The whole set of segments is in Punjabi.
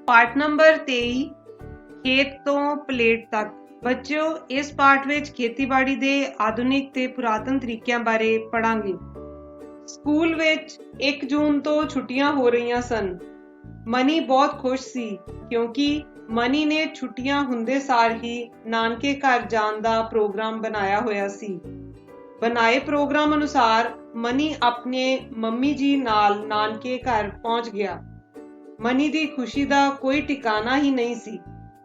पाठ नंबर 23 खेत तो प्लेट तक। ਬੱਚਿਓ ਇਸ ਪਾਠ ਵਿੱਚ ਖੇਤੀਬਾੜੀ ਦੇ ਆਧੁਨਿਕ ਤੇ ਪੁਰਾਤਨ ਤਰੀਕਿਆਂ ਬਾਰੇ ਪੜਾਂਗੇ। ਸਕੂਲ ਵਿੱਚ 1 ਜੂਨ ਤੋਂ ਛੁੱਟੀਆਂ ਹੋ ਰਹੀਆਂ ਸਨ। ਮਨੀ ਬਹੁਤ ਖੁਸ਼ ਸੀ ਕਿਉਂਕਿ ਮਨੀ ਨੇ ਛੁੱਟੀਆਂ ਹੁੰਦੇ ਸਾਰ ਹੀ ਨਾਨਕੇ ਘਰ ਜਾਣ ਦਾ ਪ੍ਰੋਗਰਾਮ ਬਣਾਇਆ ਹੋਇਆ ਸੀ। ਬਣਾਏ ਪ੍ਰੋਗਰਾਮ ਅਨੁਸਾਰ ਮਨੀ ਆਪਣੇ ਮੰਮੀ ਜੀ ਨਾਲ ਨਾਨਕੇ ਘਰ ਪਹੁੰਚ ਗਿਆ। ਮਨੀ ਦੀ ਖੁਸ਼ੀ ਦਾ ਕੋਈ ਟਿਕਾਣਾ ਹੀ ਨਹੀਂ ਸੀ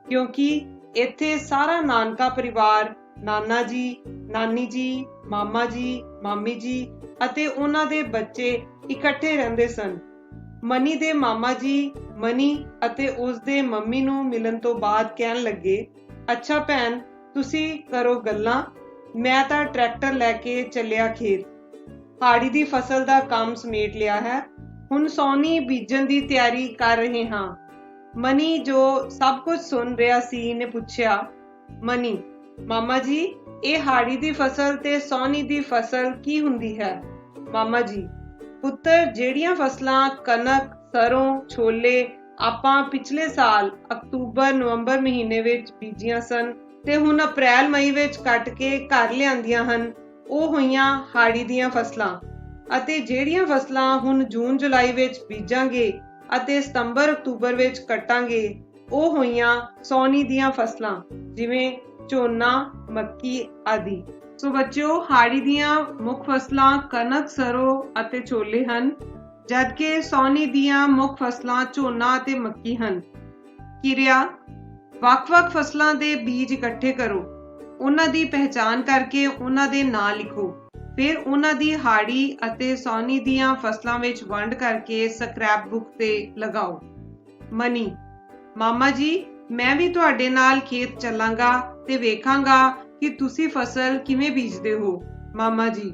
ਕਿਉਂਕਿ ਇੱਥੇ ਸਾਰਾ ਨਾਨਕਾ ਪਰਿਵਾਰ ਨਾਨਾ ਜੀ, ਨਾਨੀ ਜੀ, ਮਾਮਾ ਜੀ, ਮਾਮੀ ਜੀ ਅਤੇ ਉਹਨਾਂ ਦੇ ਬੱਚੇ ਇਕੱਠੇ ਰਹਿੰਦੇ ਸਨ। ਮਨੀ ਦੇ ਮਾਮਾ ਜੀ ਮਨੀ ਅਤੇ ਉਸ ਦੇ ਮੰਮੀ ਨੂੰ ਮਿਲਣ ਤੋਂ ਬਾਅਦ ਕਹਿਣ ਲੱਗੇ, ਅੱਛਾ ਭੈਣ, ਤੁਸੀਂ ਕਰੋ ਗੱਲਾਂ, ਮੈਂ ਤਾਂ ਟਰੈਕਟਰ ਲੈ ਕੇ ਚੱਲਿਆ ਖੇਤ। ਹਾੜੀ ਦੀ ਫਸਲ ਦਾ ਕੰਮ ਸਮੇਟ ਲਿਆ ਹੈ, ਹੁਣ ਸੌਣੀ ਬੀਜਣ ਦੀ ਤਿਆਰੀ ਕਰ ਰਹੇ ਹਾਂ। ਮਨੀ ਜੋ ਸਭ ਕੁਝ ਸੁਣ ਰਿਹਾ ਸੀ ਨੇ ਪੁੱਛਿਆ, ਮਨੀ, ਮਾਮਾ ਜੀ, ਇਹ ਹਾੜੀ ਦੀ ਫਸਲ ਤੇ ਸੌਣੀ ਦੀ ਫਸਲ ਕੀ ਹੁੰਦੀ ਹੈ? ਮਾਮਾ ਜੀ, ਪੁੱਤਰ, ਜਿਹੜੀਆਂ ਫਸਲਾਂ ਕਣਕ, ਸਰੋਂ, ਛੋਲੇ ਆਪਾਂ ਪਿਛਲੇ ਸਾਲ ਅਕਤੂਬਰ-ਨਵੰਬਰ ਮਹੀਨੇ ਵਿੱਚ ਬੀਜੀਆਂ ਸਨ ਤੇ ਹੁਣ ਅਪ੍ਰੈਲ-ਮਈ ਵਿੱਚ ਕੱਟ ਕੇ ਘਰ ਲਿਆਂਦੀਆਂ ਹਨ, ਉਹ ਹੋਈਆਂ ਹਾੜੀ ਦੀਆਂ ਫਸਲਾਂ। ਅਤੇ ਜਿਹੜੀਆਂ ਫਸਲਾਂ ਹੁਣ ਜੂਨ-ਜੁਲਾਈ ਵਿੱਚ ਬੀਜਾਂਗੇ ਅਤੇ ਸਤੰਬਰ-ਅਕਤੂਬਰ ਵਿੱਚ ਕੱਟਾਂਗੇ, ਉਹ ਹੋਈਆਂ ਸੌਣੀ ਦੀਆਂ ਫਸਲਾਂ, ਜਿਵੇਂ ਝੋਨਾ, ਮੱਕੀ ਆਦਿ। ਸੋ ਬੱਚਿਓ, ਹਾੜੀ ਦੀਆਂ ਮੁੱਖ ਫਸਲਾਂ ਕਣਕ, ਸਰੋਂ ਅਤੇ ਛੋਲੇ ਹਨ, ਜਦਕਿ ਸੌਣੀ ਦੀਆਂ ਮੁੱਖ ਫਸਲਾਂ ਝੋਨਾ ਅਤੇ ਮੱਕੀ ਹਨ। ਕਿਰਿਆ: ਵੱਖ-ਵੱਖ ਫਸਲਾਂ ਦੇ ਬੀਜ ਇਕੱਠੇ ਕਰੋ, ਉਹਨਾਂ ਦੀ ਪਹਿਚਾਣ ਕਰਕੇ ਉਹਨਾਂ ਦੇ ਨਾਂ ਲਿਖੋ, ਫਿਰ ਉਹਨਾਂ ਦੀ ਹਾੜੀ ਅਤੇ ਸੌਣੀ ਦੀਆਂ ਫਸਲਾਂ ਵਿੱਚ ਵੰਡ ਕਰਕੇ ਸਕ੍ਰੈਪ ਬੁੱਕ ਤੇ ਲਗਾਓ। ਮਨੀ: ਮਾਮਾ ਜੀ, ਮੈਂ ਵੀ ਤੁਹਾਡੇ ਨਾਲ ਖੇਤ ਚੱਲਾਂਗਾ ਤੇ ਵੇਖਾਂਗਾ ਕਿ ਤੁਸੀਂ ਫਸਲ ਕਿਵੇਂ ਬੀਜਦੇ ਹੋ। ਮਾਮਾ ਜੀ: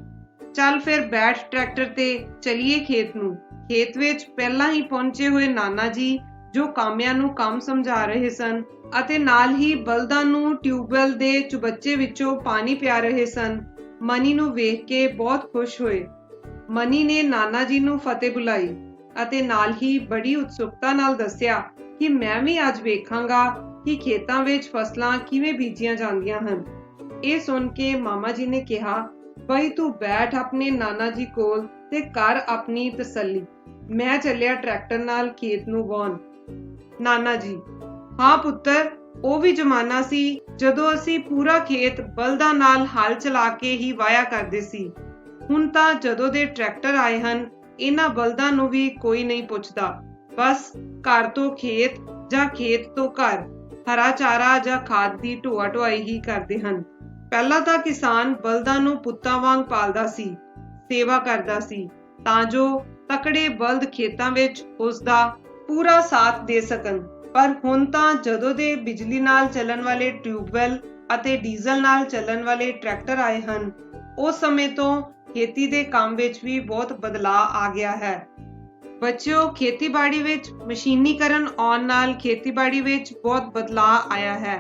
ਚੱਲ ਫਿਰ ਬੈਠ ਟਰੈਕਟਰ ਤੇ ਚਲੀਏ ਖੇਤ ਨੂੰ। ਖੇਤ ਵਿੱਚ ਪਹਿਲਾਂ ਹੀ ਪਹੁੰਚੇ ਹੋਏ ਨਾਨਾ ਜੀ ਜੋ ਕਾਮਿਆਂ ਨੂੰ ਕੰਮ ਸਮਝਾ ਰਹੇ ਸਨ ਅਤੇ ਨਾਲ ਹੀ ਬਲਦਾਂ ਨੂੰ ਟਿਊਬਵੈੱਲ ਦੇ ਚੁਬੱਚੇ ਵਿੱਚੋਂ ਪਾਣੀ ਪਿਆ ਰਹੇ ਸਨ, ਮਨੀ ਨੂੰ ਵੇਖ ਕੇ ਬਹੁਤ ਖੁਸ਼ ਹੋਏ। ਮਨੀ ਨੇ ਨਾਨਾ ਜੀ ਨੂੰ ਫਤਿਹ ਬੁਲਾਈ ਅਤੇ ਨਾਲ ਹੀ ਬੜੀ ਉਤਸੁਕਤਾ ਨਾਲ ਦੱਸਿਆ ਕਿ ਮੈਂ ਵੀ ਅੱਜ ਵੇਖਾਂਗਾ ਕਿ ਖੇਤਾਂ ਵਿੱਚ ਫਸਲਾਂ ਕਿਵੇਂ ਬੀਜੀਆਂ ਜਾਂਦੀਆਂ ਹਨ। ਇਹ ਸੁਣ ਕੇ ਮਾਮਾ ਜੀ ਨੇ ਕਿਹਾ, ਬਈ ਤੂੰ ਬੈਠ ਆਪਣੇ ਨਾਨਾ ਜੀ ਕੋਲ ਤੇ ਕਰ ਆਪਣੀ ਤਸੱਲੀ, ਮੈਂ ਚੱਲਿਆ ਟਰੈਕਟਰ ਨਾਲ ਖੇਤ ਨੂੰ ਵਾਹੁਣ। ਨਾਨਾ ਜੀ: ਹਾਂ ਪੁੱਤਰ, ਉਹ ਵੀ ਜ਼ਮਾਨਾ ਸੀ ਜਦੋਂ ਅਸੀਂ ਪੂਰਾ ਖੇਤ ਬਲਦਾਂ ਨਾਲ ਹਲ ਚਲਾ ਕੇ ਹੀ ਵਾਹਿਆ ਕਰਦੇ ਸੀ। ਹੁਣ ਤਾਂ ਜਦੋਂ ਦੇ ਟਰੈਕਟਰ ਆਏ ਹਨ, ਇਹਨਾਂ ਬਲਦਾਂ ਨੂੰ ਵੀ ਕੋਈ ਨਹੀਂ ਪੁੱਛਦਾ। ਬਸ ਘਰ ਤੋਂ ਖੇਤ ਜਾਂ ਖੇਤ ਤੋਂ ਘਰ ਹਰਾ ਚਾਰਾ ਜਾਂ ਖਾਦ ਦੀ ਢੋਆ ਢੁਆਈ ਹੀ ਕਰਦੇ ਹਨ। ਪਹਿਲਾਂ ਤਾਂ ਕਿਸਾਨ ਬਲਦਾਂ ਨੂੰ ਪੁੱਤਾਂ ਵਾਂਗ ਪਾਲਦਾ ਸੀ, ਸੇਵਾ ਕਰਦਾ ਸੀ ਤਾਂ ਜੋ ਤਕੜੇ ਬਲਦ ਖੇਤਾਂ ਵਿੱਚ ਉਸ ਦਾ ਪੂਰਾ ਸਾਥ ਦੇ ਸਕਣ। ਪਰ ਹੁਣ ਤਾਂ ਜਦੋਂ ਦੇ ਬਿਜਲੀ ਨਾਲ ਚੱਲਣ ਵਾਲੇ ਟਿਊਬਵੈੱਲ ਅਤੇ ਡੀਜ਼ਲ ਨਾਲ ਚੱਲਣ ਵਾਲੇ ਟਰੈਕਟਰ ਆਏ ਹਨ, ਉਸ ਸਮੇਂ ਤੋਂ ਖੇਤੀ ਦੇ ਕੰਮ ਵਿੱਚ ਵੀ ਬਹੁਤ ਬਦਲਾਅ ਆ ਗਿਆ ਹੈ। ਬੱਚਿਓ, ਖੇਤੀਬਾੜੀ ਵਿੱਚ ਮਸ਼ੀਨੀਕਰਨ ਆਉਣ ਨਾਲ ਖੇਤੀਬਾੜੀ ਵਿੱਚ ਬਹੁਤ ਬਦਲਾਅ ਆਇਆ ਹੈ,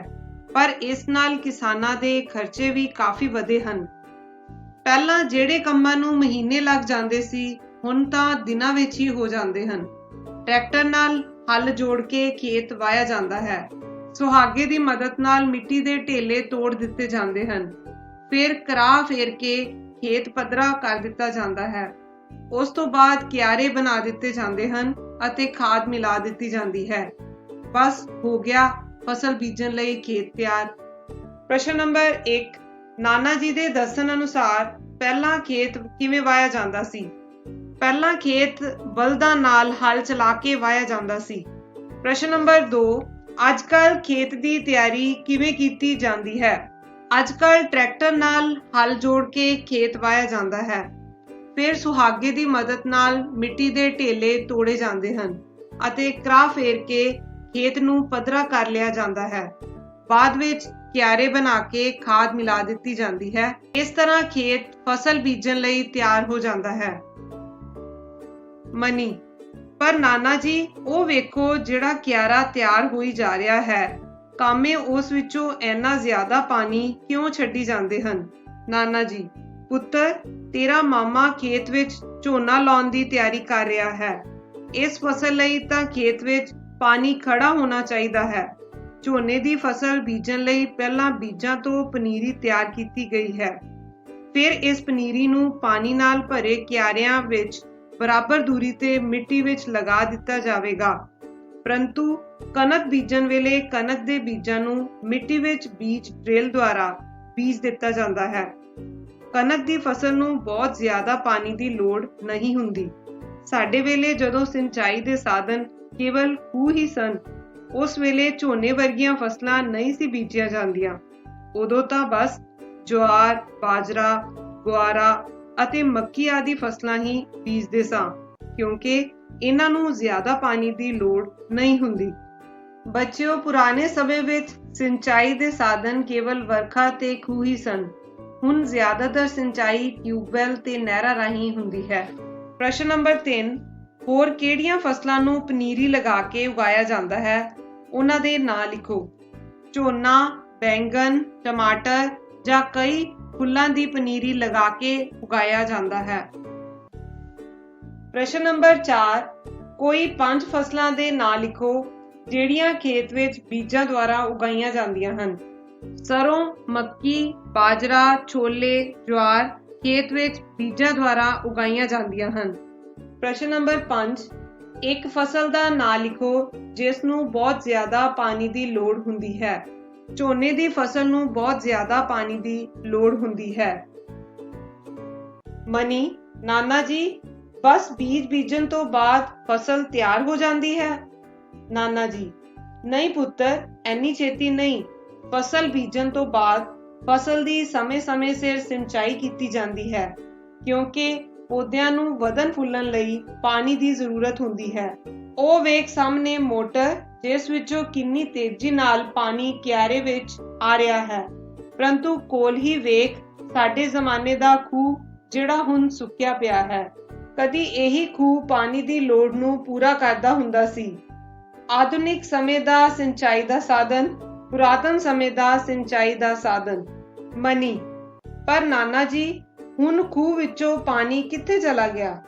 ਪਰ ਇਸ ਨਾਲ ਕਿਸਾਨਾਂ ਦੇ ਖਰਚੇ ਵੀ ਕਾਫੀ ਵਧੇ ਹਨ। ਪਹਿਲਾਂ ਜਿਹੜੇ ਕੰਮਾਂ ਨੂੰ ਮਹੀਨੇ ਲੱਗ ਜਾਂਦੇ ਸੀ, ਹੁਣ ਤਾਂ ਦਿਨਾਂ ਵਿੱਚ ਹੀ ਹੋ ਜਾਂਦੇ ਹਨ। ਟਰੈਕਟਰ ਨਾਲ ਹਲ ਜੋੜ ਕੇ ਖੇਤ ਵਾਹਿਆ ਜਾਂਦਾ ਹੈ। ਸੁਹਾਗੇ ਦੀ ਮਦਦ ਨਾਲ ਮਿੱਟੀ ਦੇ ਢੇਲੇ ਤੋੜ ਦਿੱਤੇ ਜਾਂਦੇ ਹਨ। ਫਿਰ ਕਰਾਹ ਫੇਰ ਕੇ ਖੇਤ ਪੱਧਰਾ ਕਰ ਦਿੱਤਾ ਜਾਂਦਾ ਹੈ। ਉਸ ਤੋਂ ਬਾਅਦ ਕਿਆਰੇ ਬਣਾ ਦਿੱਤੇ ਜਾਂਦੇ ਹਨ ਅਤੇ ਖਾਦ ਮਿਲਾ ਦਿੱਤੀ ਜਾਂਦੀ ਹੈ। ਬਸ ਹੋ ਗਿਆ ਫਸਲ ਬੀਜਣ ਲਈ ਖੇਤ ਤਿਆਰ। ਪ੍ਰਸ਼ਨ ਨੰਬਰ 1, ਨਾਨਾ ਜੀ ਦੇ ਦੱਸਣ ਅਨੁਸਾਰ ਪਹਿਲਾਂ ਖੇਤ ਕਿਵੇਂ ਵਾਹਿਆ ਜਾਂਦਾ ਸੀ? ਪਹਿਲਾਂ ਖੇਤ ਬਲਦਾਂ ਨਾਲ ਹਲ ਚਲਾ ਕੇ ਵਾਹਿਆ ਜਾਂਦਾ ਸੀ। ਪ੍ਰਸ਼ਨ ਨੰਬਰ 2, ਅੱਜ ਕੱਲ੍ਹ ਖੇਤ ਦੀ ਤਿਆਰੀ ਕਿਵੇਂ ਕੀਤੀ ਜਾਂਦੀ ਹੈ? ਅੱਜ ਕੱਲ੍ਹ ਟਰੈਕਟਰ ਨਾਲ ਹਲ ਜੋੜ ਕੇ ਖੇਤ ਵਾਹਿਆ ਜਾਂਦਾ ਹੈ। ਫਿਰ ਸੁਹਾਗੇ ਦੀ ਮਦਦ ਨਾਲ ਮਿੱਟੀ ਦੇ ਢੇਲੇ ਤੋੜੇ ਜਾਂਦੇ ਹਨ ਅਤੇ ਕਰਾਹ ਫੇਰ ਕੇ ਖੇਤ ਨੂੰ ਪੱਧਰਾ ਕਰ ਲਿਆ ਜਾਂਦਾ ਹੈ। ਬਾਅਦ ਵਿੱਚ ਕਿਆਰੇ ਬਣਾ ਕੇ ਖਾਦ ਮਿਲਾ ਦਿੱਤੀ ਜਾਂਦੀ ਹੈ। ਇਸ ਤਰ੍ਹਾਂ ਖੇਤ ਫਸਲ ਬੀਜਣ ਲਈ ਤਿਆਰ ਹੋ ਜਾਂਦਾ ਹੈ। ਮਨੀ: ਪਰ ਨਾਨਾ ਜੀ, ਉਹ ਵੇਖੋ ਜਿਹੜਾ ਕਿਆਰਾ ਤਿਆਰ ਹੋਈ ਜਾ ਰਿਹਾ ਹੈ, ਕਾਮੇ ਉਸ ਵਿੱਚੋਂ ਇੰਨਾ ਜ਼ਿਆਦਾ ਪਾਣੀ ਕਿਉਂ ਛੱਡੀ ਜਾਂਦੇ ਹਨ? ਨਾਨਾ ਜੀ: ਪੁੱਤਰ, ਤੇਰਾ ਮਾਮਾ ਖੇਤ ਵਿੱਚ ਝੋਨਾ ਲਾਉਣ ਦੀ ਤਿਆਰੀ ਕਰ ਰਿਹਾ ਹੈ। ਇਸ ਫਸਲ ਲਈ ਤਾਂ ਖੇਤ ਵਿੱਚ ਪਾਣੀ ਖੜਾ ਹੋਣਾ ਚਾਹੀਦਾ ਹੈ। ਝੋਨੇ ਦੀ ਫਸਲ ਬੀਜਣ ਲਈ ਪਹਿਲਾਂ ਬੀਜਾਂ ਤੋਂ ਪਨੀਰੀ ਤਿਆਰ ਕੀਤੀ ਗਈ ਹੈ। ਫਿਰ ਇਸ ਪਨੀਰੀ ਨੂੰ ਪਾਣੀ ਨਾਲ ਭਰੇ ਕਿਆਰਿਆਂ ਵਿੱਚ ਬਰਾਬਰ ਦੂਰੀ ਤੇ ਮਿੱਟੀ ਵਿੱਚ ਲਗਾ ਦਿੱਤਾ ਜਾਵੇਗਾ। ਪਰੰਤੂ ਕਣਕ ਬੀਜਣ ਵੇਲੇ ਕਣਕ ਦੇ ਬੀਜਾਂ ਨੂੰ ਮਿੱਟੀ ਵਿੱਚ ਬੀਜ ਡਰਿਲ ਦੁਆਰਾ ਬੀਜ ਦਿੱਤਾ ਜਾਂਦਾ ਹੈ। ਕਣਕ ਦੀ ਫਸਲ ਨੂੰ ਬਹੁਤ ਜ਼ਿਆਦਾ ਪਾਣੀ ਦੀ ਲੋੜ ਨਹੀਂ ਹੁੰਦੀ। ਸਾਡੇ ਵੇਲੇ ਜਦੋਂ ਸਿੰਚਾਈ ਦੇ ਸਾਧਨ ਕੇਵਲ ਖੂਹ ਹੀ ਸਨ, ਉਸ ਵੇਲੇ ਝੋਨੇ ਵਰਗੀਆਂ ਫਸਲਾਂ ਨਹੀਂ ਸੀ ਬੀਜੀਆਂ ਜਾਂਦੀਆਂ। ਉਦੋਂ ਤਾਂ ਬਸ ਜਵਾਰ, ਬਾਜਰਾ, ਗੁਆਰਾ ਅਤੇ ਮੱਕੀ ਆਦਿ ਫਸਲਾਂ ਹੀ ਬੀਜਦੇ ਸਾਂ, ਕਿਉਂਕਿ ਇਹਨਾਂ ਨੂੰ ਜ਼ਿਆਦਾ ਪਾਣੀ ਦੀ ਲੋੜ ਨਹੀਂ ਹੁੰਦੀ। ਬੱਚਿਓ, ਪੁਰਾਣੇ ਸਮੇਂ ਵਿੱਚ ਸਿੰਚਾਈ ਦੇ ਸਾਧਨ ਕੇਵਲ ਵਰਖਾ ਤੇ ਖੂਹ ਹੀ ਸਨ। ਹੁਣ ਜ਼ਿਆਦਾਤਰ ਸਿੰਚਾਈ ਟਿਊਬਵੈੱਲ ਤੇ ਨਹਿਰਾਂ ਰਾਹੀਂ ਹੁੰਦੀ ਹੈ। ਪ੍ਰਸ਼ਨ ਨੰਬਰ 3, ਹੋਰ ਕਿਹੜੀਆਂ ਫਸਲਾਂ ਨੂੰ ਪਨੀਰੀ ਲਗਾ ਕੇ ਉਗਾਇਆ ਜਾਂਦਾ ਹੈ? ਉਹਨਾਂ ਦੇ ਨਾਂ ਲਿਖੋ। ਝੋਨਾ, ਬੈਂਗਣ, ਟਮਾਟਰ ਜਾਂ ਕਈ ਫੁੱਲਾਂ ਦੀ ਪਨੀਰੀ ਲਗਾ ਕੇ ਉਗਾਇਆ ਜਾਂਦਾ ਹੈ। ਪ੍ਰਸ਼ਨ ਨੰਬਰ 4, ਕੋਈ 5 ਫਸਲਾਂ ਦੇ ਨਾਂ ਲਿਖੋ ਜਿਹੜੀਆਂ ਖੇਤ ਵਿੱਚ ਬੀਜਾਂ ਦੁਆਰਾ ਉਗਾਈਆਂ ਜਾਂਦੀਆਂ ਹਨ। ਸਰੋਂ, ਮੱਕੀ, ਬਾਜਰਾ, ਛੋਲੇ, ਜਵਾਰ ਖੇਤ ਵਿੱਚ ਬੀਜਾਂ ਦੁਆਰਾ ਉਗਾਈਆਂ ਜਾਂਦੀਆਂ ਹਨ। ਪ੍ਰਸ਼ਨ ਨੰਬਰ 5, ਇੱਕ ਫਸਲ ਦਾ ਨਾਂ ਲਿਖੋ ਜਿਸ ਨੂੰ ਬਹੁਤ ਜ਼ਿਆਦਾ ਪਾਣੀ ਦੀ ਲੋੜ ਹੁੰਦੀ ਹੈ। ਝੋਨੇ ਦੀ ਫਸਲ ਨੂੰ ਬਹੁਤ ਜ਼ਿਆਦਾ ਪਾਣੀ ਦੀ ਲੋੜ ਹੁੰਦੀ ਹੈ। ਮਨੀ, ਨਾਨਾ ਜੀ, ਬਸ ਬੀਜ ਬੀਜਣ ਤੋਂ ਬਾਅਦ ਫਸਲ ਤਿਆਰ ਹੋ ਜਾਂਦੀ ਹੈ? ਨਾਨਾ ਜੀ, ਨਹੀਂ ਪੁੱਤਰ, ਐਨੀ ਛੇਤੀ ਨਹੀਂ। ਫਸਲ ਬੀਜਣ ਤੋਂ ਬਾਅਦ ਫਸਲ ਦੀ ਸਮੇਂ-ਸਮੇਂ ਸਿਰ ਸਿੰਚਾਈ ਕੀਤੀ ਜਾਂਦੀ ਹੈ, ਕਿਉਂਕਿ ਪੌਦਿਆਂ ਨੂੰ ਵਧਣ ਫੁੱਲਣ ਲਈ ਪਾਣੀ ਦੀ ਜ਼ਰੂਰਤ ਹੁੰਦੀ ਹੈ। ਉਹ ਵੇਖ ਸਾਹਮਣੇ ਮੋਟਰ, ਜਿਸ ਵਿੱਚੋਂ ਕਿੰਨੀ ਤੇਜ਼ੀ ਨਾਲ ਪਾਣੀ ਕਿਆਰੇ ਵਿੱਚ ਆ ਰਿਹਾ ਹੈ। ਪਰੰਤੂ ਕੋਲ ਹੀ ਵੇਖ ਸਾਡੇ ਜ਼ਮਾਨੇ ਦਾ ਖੂਹ, ਜਿਹੜਾ ਹੁਣ ਸੁੱਕਿਆ ਪਿਆ ਹੈ। ਕਦੀ ਇਹੀ ਖੂਹ ਪਾਣੀ ਦੀ ਲੋੜ ਨੂੰ ਪੂਰਾ ਕਰਦਾ ਹੁੰਦਾ ਸੀ। ਆਧੁਨਿਕ ਸਮੇਂ ਦਾ ਸਿੰਚਾਈ ਦਾ ਸਾਧਨ, ਪੁਰਾਤਨ ਸਮੇਂ ਦਾ ਸਿੰਚਾਈ ਦਾ ਸਾਧਨ। ਮਨੀ, ਪਰ ਨਾਨਾ ਜੀ, ਹੁਣ ਖੂਹ ਵਿੱਚੋਂ ਪਾਣੀ ਕਿੱਥੇ ਚਲਾ ਗਿਆ?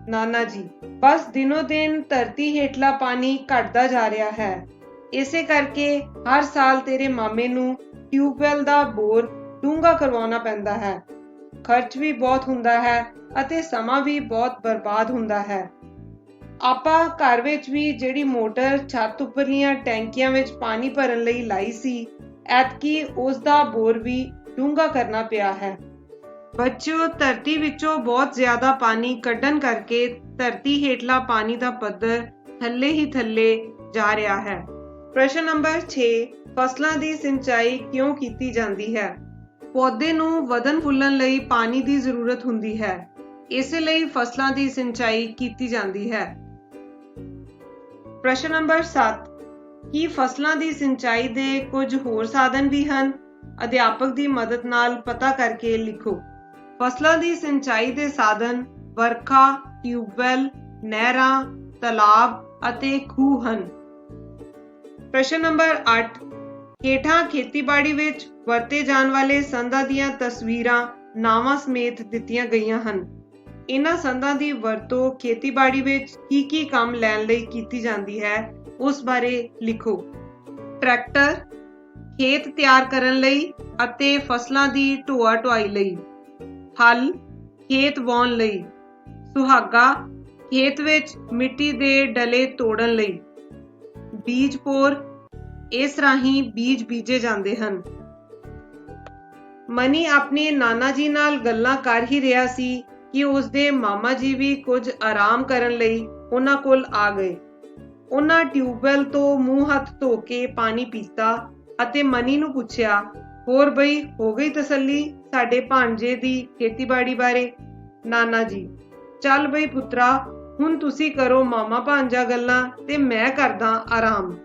ਨਾਨਾ ਜੀ, ਬਸ ਦਿਨੋ ਦਿਨ ਧਰਤੀ ਹੇਠਲਾ ਪਾਣੀ ਘਟਦਾ ਜਾ ਰਿਹਾ ਹੈ। ਇਸੇ ਕਰਕੇ ਹਰ ਸਾਲ ਤੇਰੇ ਮਾਮੇ ਨੂੰ ਟਿਊਬਵੈੱਲ ਦਾ ਬੋਰ ਡੂੰਘਾ ਕਰਵਾਉਣਾ ਪੈਂਦਾ ਹੈ। ਖਰਚ ਵੀ ਬਹੁਤ ਹੁੰਦਾ ਹੈ ਅਤੇ ਸਮਾਂ ਵੀ ਬਹੁਤ ਬਰਬਾਦ ਹੁੰਦਾ ਹੈ। ਆਪਾਂ ਘਰ ਵਿੱਚ ਵੀ ਜਿਹੜੀ ਮੋਟਰ ਛੱਤ ਉੱਪਰਲੀਆਂ ਟੈਂਕੀਆਂ ਵਿੱਚ ਪਾਣੀ ਭਰਨ ਲਈ ਲਾਈ ਸੀ, ਐਤਕੀ ਉਸ ਦਾ ਬੋਰ ਵੀ ਡੂੰਘਾ ਕਰਨਾ ਪਿਆ ਹੈ। ਬੱਚਿਓ, ਧਰਤੀ ਵਿੱਚੋਂ ਬਹੁਤ ਜ਼ਿਆਦਾ ਪਾਣੀ ਕੱਢਣ ਕਰਕੇ ਧਰਤੀ ਹੇਠਲਾ ਪਾਣੀ ਦਾ ਪੱਧਰ ਥੱਲੇ ਹੀ ਥੱਲੇ ਜਾ ਰਿਹਾ ਹੈ। ਪ੍ਰਸ਼ਨ ਨੰਬਰ 6, ਫਸਲਾਂ ਦੀ ਸਿੰਚਾਈ ਕਿਉਂ ਕੀਤੀ ਜਾਂਦੀ ਹੈ? ਪੌਦੇ ਨੂੰ ਵਧਣ ਫੁੱਲਣ ਲਈ ਪਾਣੀ ਦੀ ਜ਼ਰੂਰਤ ਹੁੰਦੀ ਹੈ, ਇਸੇ ਲਈ ਫਸਲਾਂ ਦੀ ਸਿੰਚਾਈ ਕੀਤੀ ਜਾਂਦੀ ਹੈ। ਪ੍ਰਸ਼ਨ ਨੰਬਰ 7, ਕੀ ਫਸਲਾਂ ਦੀ ਸਿੰਚਾਈ ਦੇ ਕੁਝ ਹੋਰ ਸਾਧਨ ਵੀ ਹਨ? ਅਧਿਆਪਕ ਦੀ ਮਦਦ ਨਾਲ ਪਤਾ ਕਰਕੇ ਲਿਖੋ। ਫਸਲਾਂ ਦੀ ਸਿੰਚਾਈ ਦੇ ਸਾਧਨ ਵਰਖਾ, ਟਿਊਬਵੈੱਲ, ਨਹਿਰਾਂ, ਤਲਾਬ ਅਤੇ ਖੂਹ ਹਨ। ਪ੍ਰਸ਼ਨ ਨੰਬਰ 8, ਹੇਠਾਂ ਖੇਤੀਬਾੜੀ ਵਿੱਚ ਵਰਤੇ ਜਾਣ ਵਾਲੇ ਸੰਦਾਂ ਦੀਆਂ ਤਸਵੀਰਾਂ ਨਾਵਾਂ ਸਮੇਤ ਦਿੱਤੀਆਂ ਗਈਆਂ ਹਨ। ਇਹਨਾਂ ਸੰਦਾਂ ਦੀ ਵਰਤੋਂ ਖੇਤੀਬਾੜੀ ਵਿੱਚ ਕੀ ਕੰਮ ਲੈਣ ਲਈ ਕੀਤੀ ਜਾਂਦੀ ਹੈ, ਉਸ ਬਾਰੇ ਲਿਖੋ। ਟਰੈਕਟਰ, ਖੇਤ ਤਿਆਰ ਕਰਨ ਲਈ ਅਤੇ ਫਸਲਾਂ ਦੀ ਢੋਆ ਢੁਆਈ ਲਈ। ਹਲ, ਖੇਤ ਵਾਹੁਣ ਲਈ। ਸੁਹਾਗਾ, ਖੇਤ ਵਿੱਚ ਮਿੱਟੀ ਦੇ ਡਲੇ ਤੋੜਨ ਲਈ। ਬੀਜ ਪੋਰ, ਇਸ ਰਾਹੀਂ ਬੀਜ ਬੀਜੇ ਜਾਂਦੇ ਹਨ। ਮਨੀ ਆਪਣੇ ਨਾਨਾ ਜੀ ਨਾਲ ਗੱਲਾਂ ਕਰ ਹੀ ਰਿਹਾ ਸੀ ਕਿ ਉਸਦੇ ਮਾਮਾ ਜੀ ਵੀ ਕੁਝ ਆਰਾਮ ਕਰਨ ਲਈ ਉਹਨਾਂ ਕੋਲ ਆ ਗਏ। ਉਹਨਾਂ ਟਿਊਬਵੈੱਲ ਤੋਂ ਮੂੰਹ ਹੱਥ ਧੋ ਕੇ ਪਾਣੀ ਪੀਤਾ ਅਤੇ ਮਨੀ ਨੂੰ ਪੁੱਛਿਆ, ਹੋਰ ਬਈ, ਹੋ ਗਈ ਤਸੱਲੀ ਸਾਡੇ ਭਾਣਜੇ ਦੀ ਖੇਤੀਬਾੜੀ ਬਾਰੇ? ਨਾਨਾ ਜੀ, ਚੱਲ ਬਈ ਪੁੱਤਰਾ, ਹੁਣ ਤੁਸੀਂ ਕਰੋ ਮਾਮਾ ਭਾਣਜਾ ਗੱਲਾਂ ਤੇ ਮੈਂ ਕਰਦਾ ਆਰਾਮ।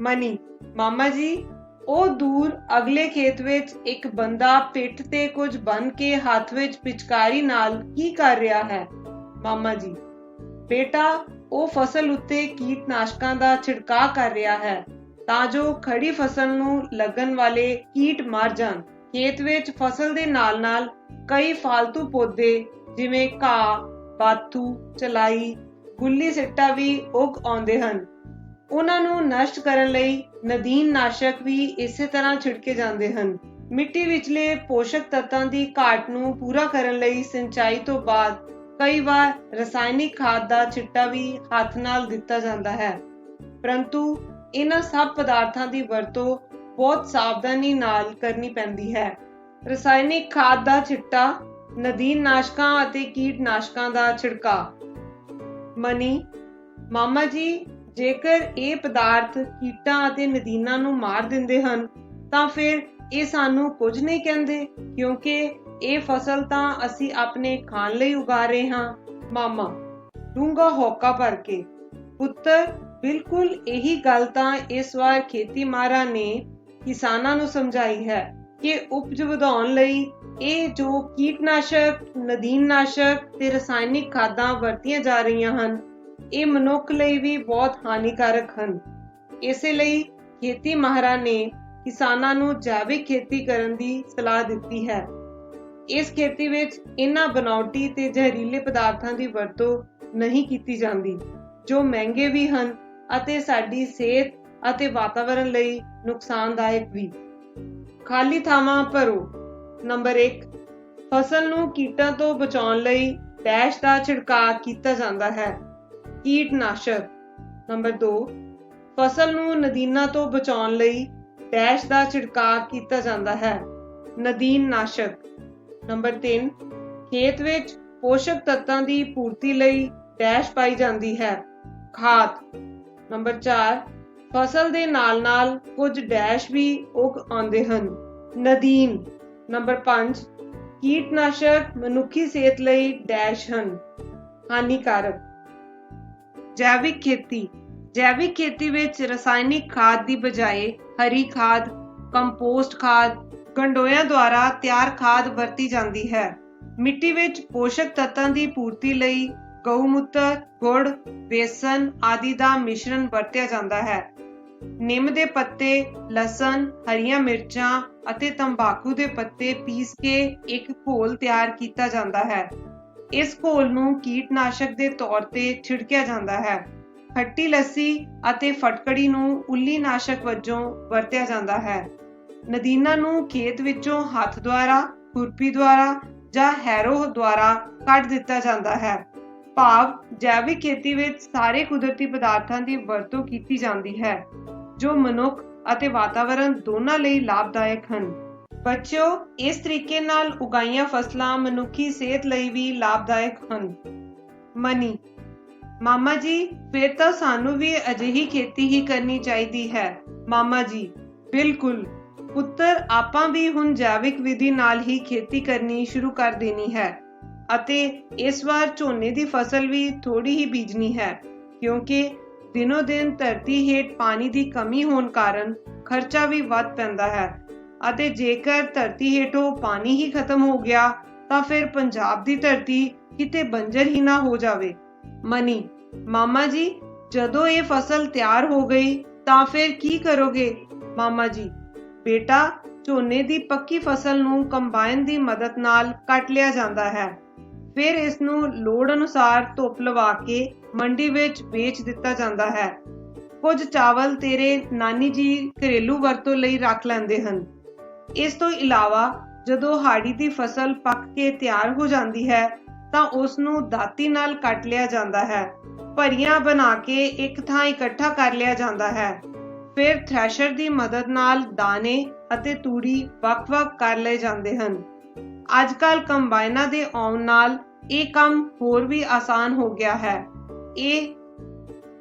ਮਨੀ, ਮਾਮਾ ਜੀ, ਉਹ ਦੂਰ ਅਗਲੇ ਖੇਤ ਵਿੱਚ ਇੱਕ ਬੰਦਾ ਪਿੱਠ ਤੇ ਕੁਝ ਬੰਨ੍ਹ ਕੇ ਹੱਥ ਵਿੱਚ ਪਿਚਕਾਰੀ ਨਾਲ ਕੀ ਕਰ ਰਿਹਾ ਹੈ? ਮਾਮਾ ਜੀ, ਬੇਟਾ, ਉਹ ਫਸਲ ਉੱਤੇ ਕੀਟਨਾਸ਼ਕਾਂ ਦਾ ਛਿੜਕਾਅ ਕਰ ਰਿਹਾ ਹੈ ਤਾਂ ਜੋ ਖੜੀ ਫਸਲ ਨੂੰ ਲੱਗਣ ਵਾਲੇ ਕੀਟ ਮਰ ਜਾਣ। ਖੇਤ ਵਿੱਚ ਫਸਲ ਦੇ ਨਾਲ-ਨਾਲ ਕਈ ਫਾਲਤੂ ਪੌਦੇ ਜਿਵੇਂ ਘਾਹ, ਬਾਥੂ, ਚਲਾਈ, ਗੁੱਲੀ ਸਿੱਟਾ ਵੀ ਉੱਗ ਆਉਂਦੇ ਹਨ। ਉਹਨਾਂ ਨੂੰ ਨਸ਼ਟ ਕਰਨ ਲਈ ਨਦੀਨਨਾਸ਼ਕ ਵੀ ਇਸੇ ਤਰ੍ਹਾਂ ਛਿੜਕੇ ਜਾਂਦੇ ਹਨ। ਮਿੱਟੀ ਵਿਚਲੇ ਪੋਸ਼ਕ ਤੱਤਾਂ ਦੀ ਘਾਟ ਨੂੰ ਪੂਰਾ ਕਰਨ ਲਈ ਸਿੰਚਾਈ ਤੋਂ ਬਾਅਦ ਕਈ ਵਾਰ ਰਸਾਇਣਿਕ ਖਾਦ ਦਾ ਛਿੱਟਾ ਵੀ ਹੱਥ ਨਾਲ ਦਿੱਤਾ ਜਾਂਦਾ ਹੈ, ਪਰੰਤੂ ਇਹਨਾਂ ਸਭ ਪਦਾਰਥਾਂ ਦੀ ਵਰਤੋਂ ਬਹੁਤ ਸਾਵਧਾਨੀ ਨਾਲ ਕਰਨੀ ਪੈਂਦੀ ਹੈ। ਰਸਾਇਣਿਕ ਖਾਦ ਦਾ ਛਿੱਟਾ, ਨਦੀਨਨਾਸ਼ਕਾਂ ਅਤੇ ਕੀਟਨਾਸ਼ਕਾਂ ਦਾ ਛਿੜਕਾਅ। ਮਨੀ, ਮਾਮਾ ਜੀ, ਜੇਕਰ ਇਹ ਪਦਾਰਥ ਕੀਟਾਂ ਅਤੇ ਨਦੀਨਾਂ ਨੂੰ ਮਾਰ ਦਿੰਦੇ ਹਨ ਤਾਂ ਫਿਰ ਇਹ ਸਾਨੂੰ ਕੁਝ ਨਹੀਂ ਕਹਿੰਦੇ, ਕਿਉਂਕਿ ਇਹ ਫਸਲ ਤਾਂ ਅਸੀਂ ਆਪਣੇ ਖਾਣ ਲਈ ਉਗਾ ਰਹੇ ਹਾਂ। ਮਾਮਾ ਡੂੰਘਾ ਹੌਕਾ ਭਰ ਕੇ, ਪੁੱਤਰ, ਬਿਲਕੁਲ ਇਹੀ ਗੱਲ ਤਾਂ ਇਸ ਵਾਰ ਖੇਤੀ ਮਾਹਰਾਂ ਨੇ ਕਿਸਾਨਾਂ ਨੂੰ ਸਮਝਾਈ ਹੈ ਕਿ ਉਪਜ ਵਧਾਉਣ ਲਈ ਇਹ ਜੋ ਕੀਟਨਾਸ਼ਕ, ਨਦੀਨਨਾਸ਼ਕ ਤੇ ਰਸਾਇਣਿਕ ਖਾਦਾਂ ਵਰਤੀਆਂ ਜਾ ਰਹੀਆਂ ਹਨ, ਇਹ ਮਨੁੱਖ ਲਈ ਵੀ ਬਹੁਤ ਹਾਨੀਕਾਰਕ ਹਨ। ਇਸੇ ਲਈ ਖੇਤੀ ਮਾਹਰਾਂ ਨੇ ਕਿਸਾਨਾਂ ਨੂੰ ਜੈਵਿਕ ਖੇਤੀ ਕਰਨ ਦੀ ਸਲਾਹ ਦਿੱਤੀ ਹੈ। ਇਸ ਖੇਤੀ ਵਿੱਚ ਇਹਨਾਂ ਬਣਾਉਟੀ ਤੇ ਜ਼ਹਿਰੀਲੇ ਪਦਾਰਥਾਂ ਦੀ ਵਰਤੋਂ ਨਹੀਂ ਕੀਤੀ ਜਾਂਦੀ, ਜੋ ਮਹਿੰਗੇ ਵੀ ਹਨ ਅਤੇ ਸਾਡੀ ਸਿਹਤ ਅਤੇ ਵਾਤਾਵਰਣ ਲਈ ਨੁਕਸਾਨਦਾਇਕ ਵੀ। ਖਾਲੀ ਥਾਵਾਂ ਭਰੋ। ਨੰਬਰ 1, ਫਸਲ ਨੂੰ ਕੀਟਾਂ ਤੋਂ ਬਚਾਉਣ ਲਈ ਡੈਸ਼ ਦਾ ਛਿੜਕਾਅ ਕੀਤਾ ਜਾਂਦਾ ਹੈ। ਕੀਟਨਾਸ਼ਕ। ਨੰਬਰ 2, ਫਸਲ ਨੂੰ ਨਦੀਨਾਂ ਤੋਂ ਬਚਾਉਣ ਲਈ ਡੈਸ਼ ਦਾ ਛਿੜਕਾਅ ਕੀਤਾ ਜਾਂਦਾ ਹੈ। ਨਦੀਨਨਾਸ਼ਕ। ਨੰਬਰ 3, ਖੇਤ ਵਿੱਚ ਪੋਸ਼ਕ ਤੱਤਾਂ ਦੀ ਪੂਰਤੀ ਲਈ ਡੈਸ਼ ਪਾਈ ਜਾਂਦੀ ਹੈ। ਖਾਦ। ਨੰਬਰ 4, ਫਸਲ ਦੇ ਨਾਲ-ਨਾਲ ਕੁਝ ਡੈਸ਼ ਵੀ ਉਗ ਆਉਂਦੇ ਹਨ। ਨਦੀਨ। ਨੰਬਰ 5, ਕੀਟਨਾਸ਼ਕ ਮਨੁੱਖੀ ਸਿਹਤ ਲਈ ਡੈਸ਼ ਹਨ, ਹਾਨੀਕਾਰਕ। ਜੈਵਿਕ ਖੇਤੀ। ਜੈਵਿਕ ਖੇਤੀ ਵਿੱਚ ਰਸਾਇਣਿਕ ਖਾਦ ਦੀ ਬਜਾਏ ਹਰੀ ਖਾਦ, ਕੰਪੋਸਟ ਖਾਦ, ਗੰਡੋਇਆਂ ਦੁਆਰਾ ਤਿਆਰ ਖਾਦ ਵਰਤੀ ਜਾਂਦੀ ਹੈ। ਮਿੱਟੀ ਵਿੱਚ ਪੋਸ਼ਕ ਤੱਤਾਂ ਦੀ ਪੂਰਤੀ ਲਈ ਗਊਮੂਤਰ, ਗੁੜ, ਬੇਸਨ ਆਦਿ ਦਾ ਮਿਸ਼ਰਣ ਵਰਤਿਆ ਜਾਂਦਾ ਹੈ। ਨਿੰਮ ਦੇ ਪੱਤੇ, ਲਸਣ, ਹਰੀਆਂ ਮਿਰਚਾਂ ਅਤੇ ਤੰਬਾਕੂ ਦੇ ਪੱਤੇ ਪੀਸ ਕੇ ਇੱਕ ਘੋਲ ਤਿਆਰ ਕੀਤਾ ਜਾਂਦਾ ਹੈ। ਇਸ ਘੋਲ ਨੂੰ ਕੀਟਨਾਸ਼ਕ ਦੇ ਤੌਰ ਤੇ ਛਿੜਕਿਆ ਜਾਂਦਾ ਹੈ। ਖੱਟੀ ਲੱਸੀ ਅਤੇ ਫਟਕੜੀ ਨੂੰ ਉੱਲੀਨਾਸ਼ਕ ਵਜੋਂ ਵਰਤਿਆ ਜਾਂਦਾ ਹੈ। ਨਦੀਨਾਂ ਨੂੰ ਖੇਤ ਵਿੱਚੋਂ ਹੱਥ ਦੁਆਰਾ, ਖੁਰਪੀ ਦੁਆਰਾ ਜਾਂ ਹੈਰੋ ਦੁਆਰਾ ਕੱਢ ਦਿੱਤਾ ਜਾਂਦਾ ਹੈ। ਭਾਵ ਜੈਵਿਕ ਖੇਤੀ ਵਿੱਚ ਸਾਰੇ ਕੁਦਰਤੀ ਪਦਾਰਥਾਂ ਦੀ ਵਰਤੋਂ ਕੀਤੀ ਜਾਂਦੀ ਹੈ ਜੋ ਮਨੁੱਖ ਅਤੇ ਵਾਤਾਵਰਣ ਦੋਨਾਂ ਲਈ ਲਾਭਦਾਇਕ ਹਨ। ਬੱਚਿਓ, ਇਸ ਤਰੀਕੇ ਨਾਲ ਉਗਾਈਆਂ ਫਸਲਾਂ ਮਨੁੱਖੀ ਸਿਹਤ ਲਈ ਵੀ ਲਾਭਦਾਇਕ ਹਨ। ਮਨੀ, ਮਾਮਾ ਜੀ, ਫਿਰ ਤਾਂ ਸਾਨੂੰ ਵੀ ਅਜਿਹੀ ਖੇਤੀ ਹੀ ਕਰਨੀ ਚਾਹੀਦੀ ਹੈ। ਮਾਮਾ ਜੀ, ਬਿਲਕੁਲ ਪੁੱਤਰ, ਆਪਾਂ ਵੀ ਹੁਣ ਜੈਵਿਕ ਵਿਧੀ ਨਾਲ ਹੀ ਖੇਤੀ ਕਰਨੀ ਸ਼ੁਰੂ ਕਰ ਦੇਣੀ ਹੈ ਅਤੇ ਇਸ ਵਾਰ ਝੋਨੇ ਦੀ ਫਸਲ ਵੀ ਥੋੜੀ ਹੀ ਬੀਜਣੀ ਹੈ, ਕਿਉਂਕਿ ਦਿਨੋ ਦਿਨ ਧਰਤੀ ਹੇਠ ਪਾਣੀ ਦੀ ਕਮੀ ਹੋਣ ਕਾਰਨ ਖਰਚਾ ਵੀ ਵੱਧ ਪੈਂਦਾ ਹੈ ਅਤੇ ਜੇਕਰ ਧਰਤੀ ਹੇਠੋਂ ਪਾਣੀ ਹੀ ਖਤਮ ਹੋ ਗਿਆ ਤਾਂ ਫਿਰ ਪੰਜਾਬ ਦੀ ਧਰਤੀ ਕਿਤੇ ਬੰਜਰ ਹੀ ਨਾ ਹੋ ਜਾਵੇ। ਮਨੀ, ਮਾਮਾ ਜੀ, ਜਦੋਂ ਇਹ ਫਸਲ ਤਿਆਰ ਹੋ ਗਈ ਤਾਂ ਫਿਰ ਕੀ ਕਰੋਗੇ? ਮਾਮਾ ਜੀ, ਬੇਟਾ, ਝੋਨੇ ਦੀ ਪੱਕੀ ਫਸਲ ਨੂੰ ਕੰਬਾਈਨ ਦੀ ਮਦਦ ਨਾਲ ਕੱਟ ਲਿਆ ਜਾਂਦਾ ਹੈ। ਫਿਰ ਇਸ ਨੂੰ ਲੋੜ ਅਨੁਸਾਰ ਧੁੱਪ ਲਵਾ ਕੇ ਮੰਡੀ ਵਿੱਚ ਵੇਚ ਦਿੱਤਾ ਜਾਂਦਾ ਹੈ। ਕੁਝ ਚਾਵਲ ਤੇਰੇ ਨਾਨੀ ਜੀ ਘਰੇਲੂ ਵਰਤੋਂ ਲਈ ਰੱਖ ਲੈਂਦੇ ਹਨ। ਇਸ ਤੋਂ ਇਲਾਵਾ ਜਦੋਂ ਹਾੜੀ ਦੀ ਫਸਲ ਪੱਕ ਕੇ ਤਿਆਰ ਹੋ ਜਾਂਦੀ ਹੈ ਤਾਂ ਉਸ ਨੂੰ ਦਾਤੀ ਨਾਲ ਕੱਟ ਲਿਆ ਜਾਂਦਾ ਹੈ। ਭਰੀਆਂ ਬਣਾ ਕੇ ਇੱਕ ਥਾਂ ਇਕੱਠਾ ਕਰ ਲਿਆ ਜਾਂਦਾ ਹੈ। ਫਿਰ ਥ੍ਰੈਸ਼ਰ ਦੀ ਮਦਦ ਨਾਲ ਦਾਣੇ ਅਤੇ ਤੂੜੀ ਵੱਖ-ਵੱਖ ਕਰ ਲਏ ਜਾਂਦੇ ਹਨ। ਅੱਜ-ਕੱਲ ਕੰਬਾਈਨਾਂ ਦੇ ਆਉਣ ਨਾਲ ਇਹ ਕੰਮ ਹੋਰ ਵੀ ਆਸਾਨ ਹੋ ਗਿਆ ਹੈ। ਇਹ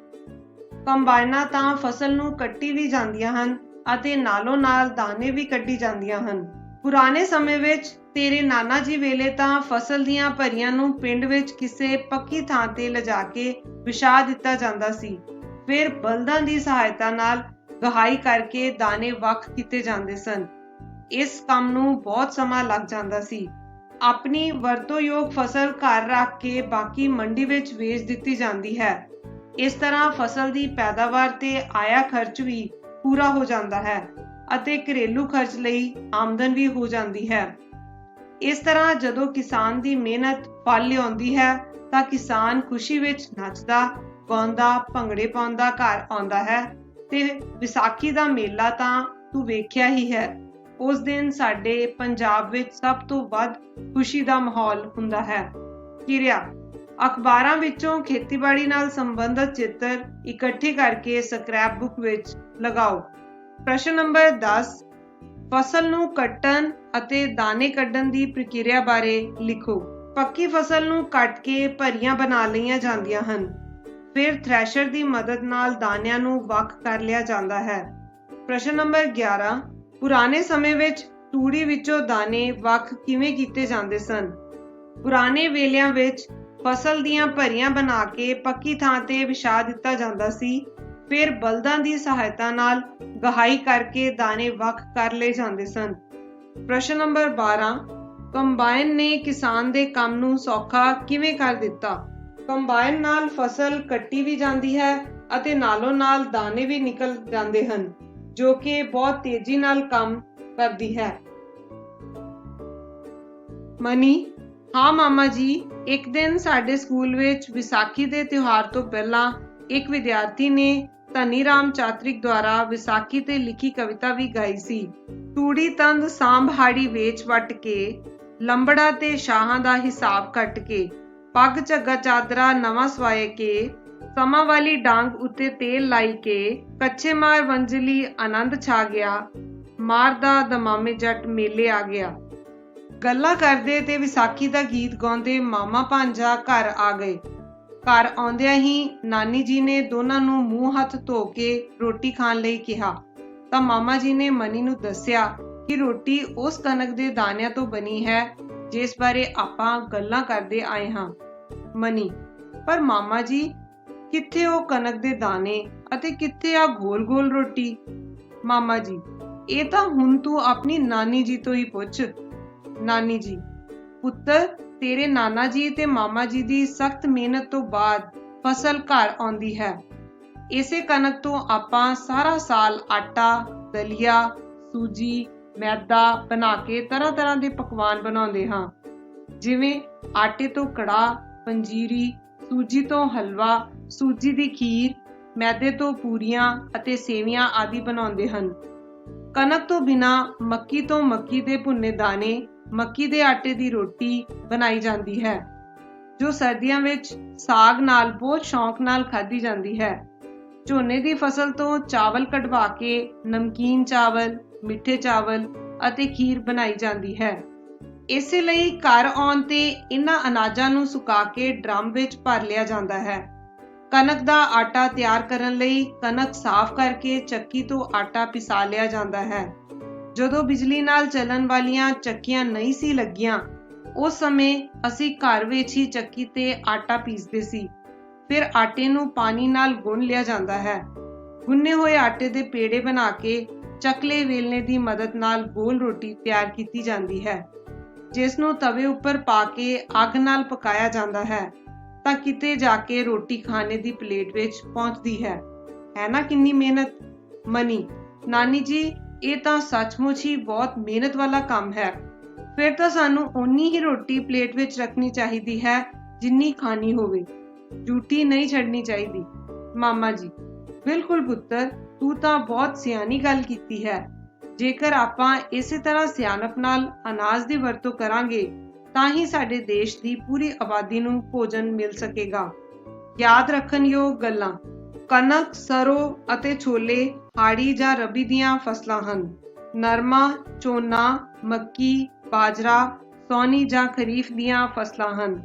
ਕੰਬਾਈਨਾਂ ਤਾਂ ਫਸਲ ਨੂੰ ਕੱਟੀ ਵੀ ਜਾਂਦੀਆਂ ਹਨ ਅਤੇ ਨਾਲੋਂ ਨਾਲ ਦਾਣੇ ਵੀ ਕੱਢੀ ਜਾਂਦੀਆਂ ਹਨ। ਪੁਰਾਣੇ ਸਮੇਂ ਵਿੱਚ ਤੇਰੇ ਨਾਨਾ ਜੀ ਵੇਲੇ ਤਾਂ ਫਸਲ ਦੀਆਂ ਭਰੀਆਂ ਨੂੰ ਪਿੰਡ ਵਿੱਚ ਕਿਸੇ ਪੱਕੀ ਥਾਂ ਤੇ ਲਿਜਾ ਕੇ ਵਿਛਾ ਦਿੱਤਾ ਜਾਂਦਾ ਸੀ। ਫਿਰ ਬਲਦਾਂ ਦੀ ਸਹਾਇਤਾ ਨਾਲ ਗਹਾਈ ਕਰਕੇ ਦਾਣੇ ਵੱਖ ਕੀਤੇ ਜਾਂਦੇ ਸਨ। ਇਸ ਕੰਮ ਨੂੰ ਬਹੁਤ ਸਮਾਂ ਲੱਗ ਜਾਂਦਾ ਸੀ। ਆਪਣੀ ਵਰਤੋਂਯੋਗ ਫਸਲ ਘਰ ਰੱਖ ਕੇ ਬਾਕੀ ਮੰਡੀ ਵਿੱਚ ਵੇਚ ਦਿੱਤੀ ਜਾਂਦੀ ਹੈ। ਇਸ ਤਰ੍ਹਾਂ ਫਸਲ ਦੀ ਪੈਦਾਵਾਰ ਤੇ ਆਇਆ ਖਰਚ ਵੀ ਪੂਰਾ ਹੋ ਜਾਂਦਾ ਹੈ ਅਤੇ ਘਰੇਲੂ ਖਰਚ ਲਈ ਆਮਦਨ ਵੀ ਹੋ ਜਾਂਦੀ ਹੈ। ਇਸ ਤਰ੍ਹਾਂ ਜਦੋਂ ਕਿਸਾਨ ਦੀ ਮਿਹਨਤ ਫਲ ਲਿਆਉਂਦੀ ਹੈ ਤਾਂ ਕਿਸਾਨ ਖੁਸ਼ੀ ਵਿੱਚ ਨੱਚਦਾ ਗਾਉਂਦਾ ਭੰਗੜੇ ਪਾਉਂਦਾ ਘਰ ਆਉਂਦਾ ਹੈ ਤੇ ਵਿਸਾਖੀ ਦਾ ਮੇਲਾ ਤਾਂ ਤੂੰ ਵੇਖਿਆ ਹੀ ਹੈ। ਉਸ ਦਿਨ ਸਾਡੇ ਪੰਜਾਬ ਵਿੱਚ ਸਭ ਤੋਂ ਵੱਧ ਖੁਸ਼ੀ ਦਾ ਮਾਹੌਲ ਹੁੰਦਾ ਹੈ। ਕਿਰਿਆ ਅਖਬਾਰਾਂ ਵਿੱਚੋਂ ਖੇਤੀਬਾੜੀ ਨਾਲ ਸੰਬੰਧਿਤ ਚਿੱਤਰ ਇਕੱਠੇ ਕਰਕੇ ਸਕ੍ਰੈਪ ਬੁੱਕ ਵਿੱਚ ਲਗਾਓ। ਪ੍ਰਸ਼ਨ ਨੰਬਰ 10 ਫਸਲ ਨੂੰ ਕੱਟਣ ਅਤੇ ਦਾਣੇ ਕੱਢਣ ਦੀ ਪ੍ਰਕਿਰਿਆ ਬਾਰੇ ਲਿਖੋ। ਪੱਕੀ ਫਸਲ ਨੂੰ ਕੱਟ ਕੇ ਭਰੀਆਂ ਬਣਾ ਲਈਆਂ ਜਾਂਦੀਆਂ ਹਨ। ਫਿਰ ਥ੍ਰੈਸ਼ਰ ਦੀ ਮਦਦ ਨਾਲ ਦਾਣਿਆਂ ਨੂੰ ਵੱਖ ਕਰ ਲਿਆ ਜਾਂਦਾ ਹੈ। ਪ੍ਰਸ਼ਨ ਨੰਬਰ 11 ਪੁਰਾਣੇ ਸਮੇਂ ਵਿੱਚ ਤੂੜੀ ਵਿੱਚੋਂ ਦਾਣੇ ਵੱਖ ਕਿਵੇਂ ਕੀਤੇ ਜਾਂਦੇ ਸਨ? ਪੁਰਾਣੇ ਵੇਲਿਆਂ ਵਿੱਚ ਫਸਲ ਦੀਆਂ ਭਰੀਆਂ ਬਣਾ ਕੇ ਪੱਕੀ ਥਾਂ ਤੇ ਵਿਛਾ ਦਿੱਤਾ ਜਾਂਦਾ ਸੀ। ਫਿਰ ਬਲਦਾਂ ਦੀ ਸਹਾਇਤਾ ਨਾਲ ਗਹਾਈ ਕਰਕੇ ਦਾਣੇ ਵੱਖ ਕਰ ਲਏ ਜਾਂਦੇ ਸਨ। ਪ੍ਰਸ਼ਨ ਨੰਬਰ 12 ਕੰਬਾਈਨ ਨੇ ਕਿਸਾਨ ਦੇ ਕੰਮ ਨੂੰ ਸੌਖਾ ਕਿਵੇਂ ਕਰ ਦਿੱਤਾ? ਕੰਬਾਈਨ ਨਾਲ ਫਸਲ ਕੱਟੀ ਵੀ ਜਾਂਦੀ ਹੈ ਅਤੇ ਨਾਲੋਂ ਨਾਲ ਦਾਣੇ ਵੀ ਨਿਕਲ ਜਾਂਦੇ ਹਨ, ਜੋ ਕਿ ਬਹੁਤ ਤੇਜ਼ੀ ਨਾਲ ਕੰਮ ਕਰਦੀ ਹੈ। ਮਨੀ ਹਾਂ ਮਾਮਾ ਜੀ, ਇੱਕ ਦਿਨ ਸਾਡੇ ਸਕੂਲ ਵਿੱਚ ਵਿਸਾਖੀ ਦੇ ਤਿਉਹਾਰ ਤੋਂ ਪਹਿਲਾਂ ਇੱਕ ਵਿਦਿਆਰਥੀ ਨੇ ਧਨੀ ਰਾਮ ਚਾਤ੍ਰਿਕ ਦੁਆਰਾ ਵਿਸਾਖੀ ਤੇ ਲਿਖੀ ਕਵਿਤਾ ਵੀ ਗਾਈ ਸੀ। ਤੂੜੀ ਤੰਦ ਸਾਂਭਹਾੜੀ ਵੇਚ ਵੱਟ ਕੇ, ਲੰਬੜਾ ਤੇ ਸ਼ਾਹਾਂ ਦਾ ਹਿਸਾਬ ਕੱਟ ਕੇ, ਪੱਗ ਝੱਗਾ ਚਾਦਰਾ ਨਵਾਂ ਸਵਾਏ ਕੇ, ਸਮਾਂ ਵਾਲੀ ਡਾਂਗ ਉੱਤੇ ਤੇਲ ਲਾਈ ਕੇ, ਕੱਛੇ ਮਾਰ ਵੰਜਲੀ ਆਨੰਦ ਛਾ ਗਿਆ, ਮਾਰਦਾ ਦਮਾਮੇ ਜੱਟ ਮੇਲੇ ਆ ਗਿਆ। ਗੱਲਾਂ ਕਰਦੇ ਤੇ ਵਿਸਾਖੀ ਦਾ ਗੀਤ ਗਾਉਂਦੇ ਮਾਮਾ ਭਾਂਜਾ ਘਰ ਆ ਗਏ। ਘਰ ਆਉਂਦਿਆਂ ਹੀ ਨਾਨੀ ਜੀ ਨੇ ਦੋਨਾਂ ਨੂੰ ਮੂੰਹ ਹੱਥ ਧੋ ਕੇ ਰੋਟੀ ਖਾਣ ਲਈ ਕਿਹਾ ਤਾਂ ਮਾਮਾ ਜੀ ਨੇ ਮਨੀ ਨੂੰ ਦੱਸਿਆ ਕਿ ਰੋਟੀ ਉਸ ਕਣਕ ਦੇ ਦਾਣਿਆਂ ਤੋਂ ਬਣੀ ਹੈ ਜਿਸ ਬਾਰੇ ਆਪਾਂ ਗੱਲਾਂ ਕਰਦੇ ਆਏ ਹਾਂ। ਮਨੀ ਪਰ ਮਾਮਾ ਜੀ, ਕਿੱਥੇ ਉਹ ਕਣਕ ਦੇ ਦਾਣੇ ਅਤੇ ਕਿੱਥੇ ਆ ਗੋਲ ਗੋਲ ਰੋਟੀ? ਮਾਮਾ ਜੀ ਇਹ ਤਾਂ ਹੁਣ ਤੂੰ ਆਪਣੀ ਨਾਨੀ ਜੀ ਤੋਂ ਹੀ ਪੁੱਛ। ਨਾਨੀ ਜੀ ਪੁੱਤਰ, ਤੇਰੇ ਨਾਨਾ ਜੀ ਤੇ ਮਾਮਾ ਜੀ ਦੀ ਸਖਤ ਮਿਹਨਤ ਤੋਂ ਬਾਅਦ ਫਸਲ ਘਰ ਆਉਂਦੀ ਹੈ। ਇਸੇ ਕਣਕ ਤੋਂ ਆਪਾਂ ਸਾਰਾ ਸਾਲ ਆਟਾ, ਦਲੀਆ, ਸੂਜੀ, ਮੈਦਾ ਬਣਾ ਕੇ ਤਰ੍ਹਾਂ ਤਰ੍ਹਾਂ ਦੇ ਪਕਵਾਨ ਬਣਾਉਂਦੇ ਹਾਂ, ਜਿਵੇਂ ਆਟੇ ਤੋਂ ਕੜਾਹ, ਪੰਜੀਰੀ, ਸੂਜੀ ਤੋਂ ਹਲਵਾ, ਸੂਜੀ ਦੀ ਖੀਰ, ਮੈਦੇ ਤੋਂ ਪੂਰੀਆਂ ਅਤੇ ਸੇਵੀਆਂ ਆਦਿ ਬਣਾਉਂਦੇ ਹਨ। ਕਣਕ ਤੋਂ ਬਿਨਾਂ ਮੱਕੀ ਤੋਂ ਮੱਕੀ ਦੇ ਭੁੰਨੇ ਦਾਣੇ, ਮੱਕੀ ਦੇ ਆਟੇ ਦੀ ਰੋਟੀ ਬਣਾਈ ਜਾਂਦੀ ਹੈ, ਜੋ ਸਰਦੀਆਂ ਵਿੱਚ ਸਾਗ ਨਾਲ ਬਹੁਤ ਸ਼ੌਂਕ ਨਾਲ ਖਾਧੀ ਜਾਂਦੀ ਹੈ। ਝੋਨੇ ਦੀ ਫਸਲ ਤੋਂ ਚਾਵਲ ਕਢਵਾ ਕੇ ਨਮਕੀਨ ਚਾਵਲ, ਮਿੱਠੇ ਚਾਵਲ ਅਤੇ ਖੀਰ ਬਣਾਈ ਜਾਂਦੀ ਹੈ। ਇਸੇ ਲਈ ਘਰ ਆਉਣ ਤੇ ਇਹਨਾਂ ਅਨਾਜਾਂ ਨੂੰ ਸੁਕਾ ਕੇ ਡਰਮ ਵਿੱਚ ਭਰ ਲਿਆ ਜਾਂਦਾ ਹੈ। ਕਣਕ ਦਾ ਆਟਾ ਤਿਆਰ ਕਰਨ ਲਈ ਕਣਕ ਸਾਫ਼ ਕਰਕੇ ਚੱਕੀ ਤੋਂ ਆਟਾ ਪਿਸਾ ਲਿਆ ਜਾਂਦਾ ਹੈ। ਜਦੋਂ ਬਿਜਲੀ ਨਾਲ ਚੱਲਣ ਵਾਲੀਆਂ ਚੱਕੀਆਂ ਨਹੀਂ ਸੀ ਲੱਗੀਆਂ, ਉਸ ਸਮੇਂ ਅਸੀਂ ਘਰ ਵਿੱਚ ਹੀ ਚੱਕੀ ਤੇ ਆਟਾ ਪੀਸਦੇ ਸੀ। ਫਿਰ ਆਟੇ ਨੂੰ ਪਾਣੀ ਨਾਲ ਗੁੰਨ ਲਿਆ ਜਾਂਦਾ ਹੈ। ਗੁੰਨੇ ਹੋਏ ਆਟੇ ਦੇ ਪੇੜੇ ਬਣਾ ਕੇ ਚੱਕਲੇ ਵੇਲਣੇ ਦੀ ਮਦਦ ਨਾਲ ਗੋਲ ਰੋਟੀ ਤਿਆਰ ਕੀਤੀ ਜਾਂਦੀ ਹੈ, ਜਿਸ ਨੂੰ ਤਵੇ ਉੱਪਰ ਪਾ ਕੇ ਅੱਗ ਨਾਲ ਪਕਾਇਆ ਜਾਂਦਾ ਹੈ ਤਾਂ ਕਿਤੇ ਜਾ ਕੇ ਰੋਟੀ ਖਾਣੇ ਦੀ ਪਲੇਟ ਵਿੱਚ ਪਹੁੰਚਦੀ ਹੈ ਨਾ ਕਿੰਨੀ ਮਿਹਨਤ? ਮਨੀ ਨਾਨੀ ਜੀ, ਇਹ ਤਾਂ ਸੱਚਮੁੱਚ ਹੀ ਬਹੁਤ ਮਿਹਨਤ ਵਾਲਾ ਕੰਮ ਹੈ। ਫਿਰ ਤਾਂ ਸਾਨੂੰ ਓਨੀ ਹੀ ਰੋਟੀ ਪਲੇਟ ਵਿੱਚ ਰੱਖਣੀ ਚਾਹੀਦੀ ਹੈ ਜਿੰਨੀ ਖਾਣੀ ਹੋਵੇ, ਝੂਠੀ ਨਹੀਂ ਛੱਡਣੀ ਚਾਹੀਦੀ। ਮਾਮਾ ਜੀ ਬਿਲਕੁਲ ਪੁੱਤਰ, ਤੂੰ ਤਾਂ ਬਹੁਤ ਸਿਆਣੀ ਗੱਲ ਕੀਤੀ ਹੈ। ਜੇਕਰ ਆਪਾਂ ਇਸੇ ਤਰ੍ਹਾਂ ਸਿਆਣਪ ਨਾਲ ਅਨਾਜ ਦੀ ਵਰਤੋਂ ਕਰਾਂਗੇ ਤਾਂ ਹੀ ਸਾਡੇ ਦੇਸ਼ ਦੀ ਪੂਰੀ ਆਬਾਦੀ ਨੂੰ ਭੋਜਨ ਮਿਲ ਸਕੇਗਾ। ਯਾਦ ਰੱਖਣ ਯੋਗ ਗੱਲਾਂ: ਕਣਕ, ਸਰੋਂ ਅਤੇ ਛੋਲੇ ਹਾੜੀ ਜਾਂ ਰਬੀ ਦੀਆਂ ਫਸਲਾਂ ਹਨ। ਨਰਮਾ, ਝੋਨਾ, ਮੱਕੀ, ਬਾਜਰਾ ਸੌਣੀ ਜਾਂ ਖਰੀਫ ਦੀਆਂ ਫਸਲਾਂ ਹਨ।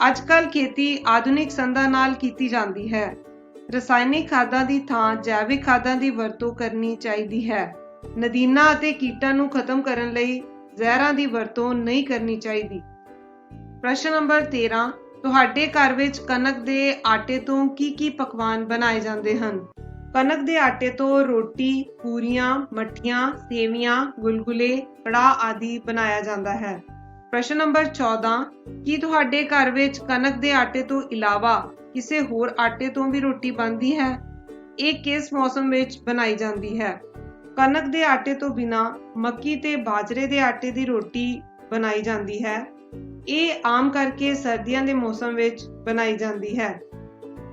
ਅੱਜ-ਕੱਲ੍ਹ ਖੇਤੀ ਆਧੁਨਿਕ ਸੰਦਾਂ ਨਾਲ ਕੀਤੀ ਜਾਂਦੀ ਹੈ। ਰਸਾਇਣਿਕ ਖਾਦਾਂ ਦੀ ਥਾਂ ਜੈਵਿਕ ਖਾਦਾਂ ਦੀ ਵਰਤੋਂ ਕਰਨੀ ਚਾਹੀਦੀ ਹੈ। ਨਦੀਨਾਂ ਅਤੇ ਕੀਟਾਂ ਨੂੰ ਖਤਮ ਕਰਨ ਲਈ ਜ਼ਹਿਰਾਂ ਦੀ ਵਰਤੋਂ ਨਹੀਂ ਕਰਨੀ ਚਾਹੀਦੀ। ਪ੍ਰਸ਼ਨ ਨੰਬਰ 13 ਤੁਹਾਡੇ ਘਰ ਵਿੱਚ ਕਣਕ ਦੇ ਆਟੇ ਤੋਂ ਕੀ ਪਕਵਾਨ ਬਣਾਏ ਜਾਂਦੇ ਹਨ? ਕਣਕ ਦੇ ਆਟੇ ਤੋਂ ਰੋਟੀ, ਪੂਰੀਆਂ, ਮੱਠੀਆਂ, ਸੇਵੀਆਂ, ਗੁਲਗੁਲੇ, ਕੜਾਹ ਆਦਿ ਬਣਾਇਆ ਜਾਂਦਾ ਹੈ। ਪ੍ਰਸ਼ਨ ਨੰਬਰ 14 ਕੀ ਤੁਹਾਡੇ ਘਰ ਵਿੱਚ ਕਣਕ ਦੇ ਆਟੇ ਤੋਂ ਇਲਾਵਾ ਕਿਸੇ ਹੋਰ ਆਟੇ ਤੋਂ ਵੀ ਰੋਟੀ ਬਣਦੀ ਹੈ? ਇਹ ਕਿਸ ਮੌਸਮ ਵਿੱਚ ਬਣਾਈ ਜਾਂਦੀ ਹੈ? ਕਣਕ ਦੇ ਆਟੇ ਤੋਂ ਬਿਨਾਂ ਮੱਕੀ ਤੇ ਬਾਜਰੇ ਦੇ ਆਟੇ ਦੀ ਰੋਟੀ ਬਣਾਈ ਜਾਂਦੀ ਹੈ। ਇਹ ਆਮ ਕਰਕੇ ਸਰਦੀਆਂ ਦੇ ਮੌਸਮ ਵਿੱਚ ਬਣਾਈ ਜਾਂਦੀ ਹੈ।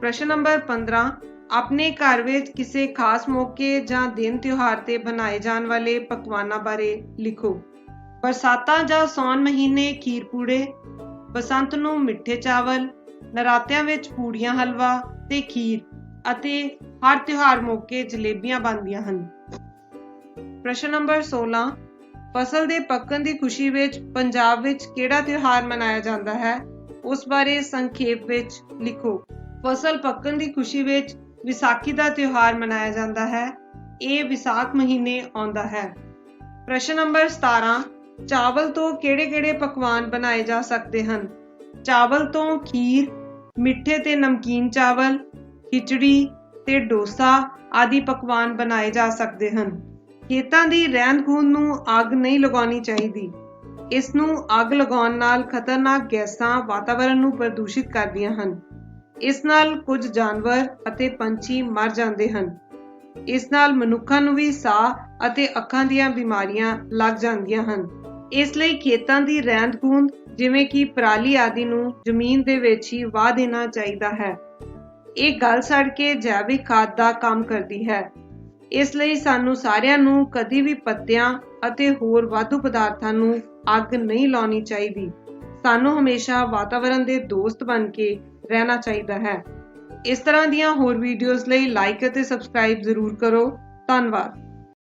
ਪ੍ਰਸ਼ਨ ਨੰਬਰ 15 ਆਪਣੇ ਘਰ ਵਿੱਚ ਕਿਸੇ ਖਾਸ ਮੌਕੇ ਜਾਂ ਦਿਨ ਤਿਉਹਾਰ ਤੇ ਬਣਾਏ ਜਾਣ ਵਾਲੇ ਪਕਵਾਨਾਂ ਬਾਰੇ ਲਿਖੋ। ਬਰਸਾਤਾਂ ਜਾਂ ਸਾਉਣ ਮਹੀਨੇ ਖੀਰ ਪੂੜੇ, ਬਸੰਤ ਨੂੰ ਮਿੱਠੇ ਚਾਵਲ, ਨਰਾਤਿਆਂ ਵਿੱਚ ਪੂੜੀਆਂ ਹਲਵਾ ਤੇ ਖੀਰ ਅਤੇ ਹਰ ਤਿਉਹਾਰ ਮੌਕੇ ਜਲੇਬੀਆਂ ਬਣਦੀਆਂ ਹਨ। ਪ੍ਰਸ਼ਨ ਨੰਬਰ 16 ਫਸਲ ਦੇ ਪੱਕਣ ਦੀ ਖੁਸ਼ੀ ਵਿੱਚ ਪੰਜਾਬ ਵਿੱਚ ਕਿਹੜਾ ਤਿਉਹਾਰ ਮਨਾਇਆ ਜਾਂਦਾ ਹੈ, ਉਸ ਬਾਰੇ ਸੰਖੇਪ ਵਿੱਚ ਲਿਖੋ। ਫਸਲ ਪੱਕਣ ਦੀ ਖੁਸ਼ੀ ਵਿੱਚ ਵਿਸਾਖੀ ਦਾ ਤਿਉਹਾਰ ਮਨਾਇਆ ਜਾਂਦਾ ਹੈ। ਇਹ ਵਿਸਾਖ ਮਹੀਨੇ ਆਉਂਦਾ ਹੈ। ਪ੍ਰਸ਼ਨ ਨੰਬਰ 17 ਚਾਵਲ ਤੋਂ ਕਿਹੜੇ-ਕਿਹੜੇ ਪਕਵਾਨ ਬਣਾਏ ਜਾ ਸਕਦੇ ਹਨ? ਚਾਵਲ ਤੋਂ ਖੀਰ, ਮਿੱਠੇ ਤੇ ਨਮਕੀਨ ਚਾਵਲ, ਖਿਚੜੀ ਤੇ ਡੋਸਾ ਆਦਿ ਪਕਵਾਨ ਬਣਾਏ ਜਾ ਸਕਦੇ ਹਨ। ਖੇਤਾਂ ਦੀ ਰਹਿੰਦ-ਖੂੰਹਦ ਨੂੰ ਅੱਗ ਨਹੀਂ ਲਗਾਉਣੀ ਚਾਹੀਦੀ। ਇਸ ਨੂੰ ਅੱਗ ਲਗਾਉਣ ਨਾਲ ਖਤਰਨਾਕ ਗੈਸਾਂ ਵਾਤਾਵਰਣ ਨੂੰ ਪ੍ਰਦੂਸ਼ਿਤ ਕਰਦੀਆਂ ਹਨ। ਇਸ ਨਾਲ ਕੁਝ ਜਾਨਵਰ ਅਤੇ ਪੰਛੀ ਮਰ ਜਾਂਦੇ ਹਨ। ਇਸ ਨਾਲ ਮਨੁੱਖਾਂ ਨੂੰ ਵੀ ਸਾਹ ਅਤੇ ਅੱਖਾਂ ਦੀਆਂ ਬਿਮਾਰੀਆਂ ਲੱਗ ਜਾਂਦੀਆਂ ਹਨ। ਇਸ ਲਈ ਖੇਤਾਂ ਦੀ ਰਹਿੰਦ-ਖੂੰਹਦ ਜਿਵੇਂ ਕਿ ਪਰਾਲੀ ਆਦਿ ਨੂੰ ਜ਼ਮੀਨ ਦੇ ਵਿੱਚ ਹੀ ਵਾਹ ਦੇਣਾ ਚਾਹੀਦਾ ਹੈ। ਇਹ ਗਲ ਸੜ ਕੇ ਜੈਵਿਕ ਖਾਦ ਦਾ ਕੰਮ ਕਰਦੀ ਹੈ। ਇਸ ਲਈ ਸਾਨੂੰ ਸਾਰਿਆਂ ਨੂੰ ਕਦੀ ਵੀ ਪੱਤਿਆਂ ਅਤੇ ਹੋਰ ਵਾਧੂ ਪਦਾਰਥਾਂ ਨੂੰ ਅੱਗ ਨਹੀਂ ਲਾਉਣੀ ਚਾਹੀਦੀ। ਸਾਨੂੰ ਹਮੇਸ਼ਾ ਵਾਤਾਵਰਣ ਦੇ ਦੋਸਤ ਬਣ ਕੇ ਰਹਿਣਾ ਚਾਹੀਦਾ ਹੈ। ਇਸ ਤਰ੍ਹਾਂ ਦੀਆਂ ਹੋਰ ਵੀਡੀਓਜ਼ ਲਈ ਲਾਈਕ ਅਤੇ ਸਬਸਕ੍ਰਾਈਬ ਜ਼ਰੂਰ ਕਰੋ। ਧੰਨਵਾਦ।